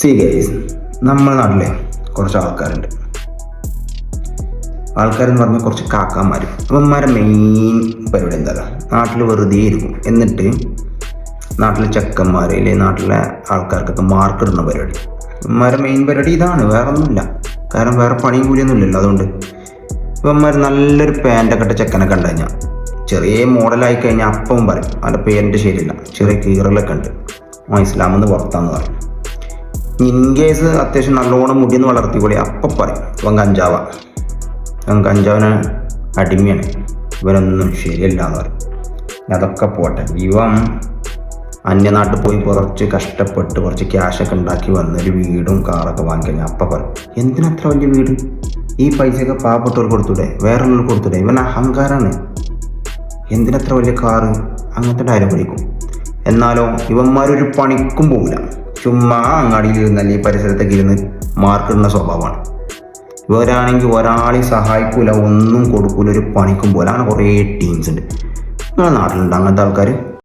C guys, നമ്മുടെ നാട്ടിലെ കുറച്ച് ആൾക്കാരുണ്ട്. ആൾക്കാരെന്ന് പറഞ്ഞാൽ കുറച്ച് കാക്കാന്മാർ. അവന്മാരെ മെയിൻ പരിപാടി എന്താ, നാട്ടിൽ വെറുതെ ഇരിക്കും. എന്നിട്ട് നാട്ടിലെ ചെക്കന്മാർ അല്ലെങ്കിൽ നാട്ടിലെ ആൾക്കാർക്കൊക്കെ മാർക്ക് ഇടുന്ന പരിപാടി. ഇവന്മാരെ മെയിൻ പരിപാടി ഇതാണ്, വേറെ ഒന്നുമില്ല. കാരണം വേറെ പണിയും കൂലിയൊന്നും ഇല്ലല്ലോ. അതുകൊണ്ട് ഇവന്മാർ നല്ലൊരു പാൻറ്റൊക്കെ ഇട്ട ചെക്കനെ കണ്ടു കഴിഞ്ഞാൽ, ചെറിയ മോഡലായി കഴിഞ്ഞാൽ അപ്പം പറയും അവൻ്റെ പേരിൻ്റെ ശരിയില്ല, ചെറിയ കീറലൊക്കെ ഉണ്ട്, ഇസ്ലാമെന്ന് പുറത്താന്ന് പറയും. ഇൻ കേസ് അത്യാവശ്യം നല്ലോണം മുടിയൊന്ന് വളർത്തിക്കൊള്ളി, അപ്പം പറയും ഇവൻ കഞ്ചാവാ, ഇവൻ കഞ്ചാവിന് അടിമയാണ്, ഇവനൊന്നും ശരിയല്ല എന്ന് പറയും. അതൊക്കെ പോട്ടെ, ഇവൻ അന്യനാട്ടിൽ പോയി കുറച്ച് കഷ്ടപ്പെട്ട് കുറച്ച് ക്യാഷൊക്കെ ഉണ്ടാക്കി വന്നൊരു വീടും കാറൊക്കെ വാങ്ങിക്കഴിഞ്ഞാൽ അപ്പം പറയും എന്തിനത്ര വലിയ വീട്, ഈ പൈസയൊക്കെ പാവപ്പെട്ടവർ കൊടുത്തൂടെ, വേറൊന്നും കൊടുത്തൂടെ, ഇവൻ അഹങ്കാരമാണ്, എന്തിനത്ര വലിയ കാറ്, അങ്ങനത്തെ ഡയലോഗ് പഠിക്കും. എന്നാലോ ഇവന്മാരൊരു പണിക്കും പോകില്ല, ചുമ്മാ അങ്ങാടിയിൽ ഇരുന്നല്ല ഈ പരിസരത്തൊക്കെ ഇരുന്ന് മാർക്കിടുന്ന സ്വഭാവമാണ്. ഇവരാണെങ്കിൽ ഒരാളെയും സഹായിക്കൂല, ഒന്നും കൊടുക്കൂല, ഒരു പണിക്കും പോലെ. അങ്ങനെ കുറേ ടീംസ് ഉണ്ട്. നിങ്ങളുടെ നാട്ടിലുണ്ട് അങ്ങനത്തെ ആൾക്കാർ?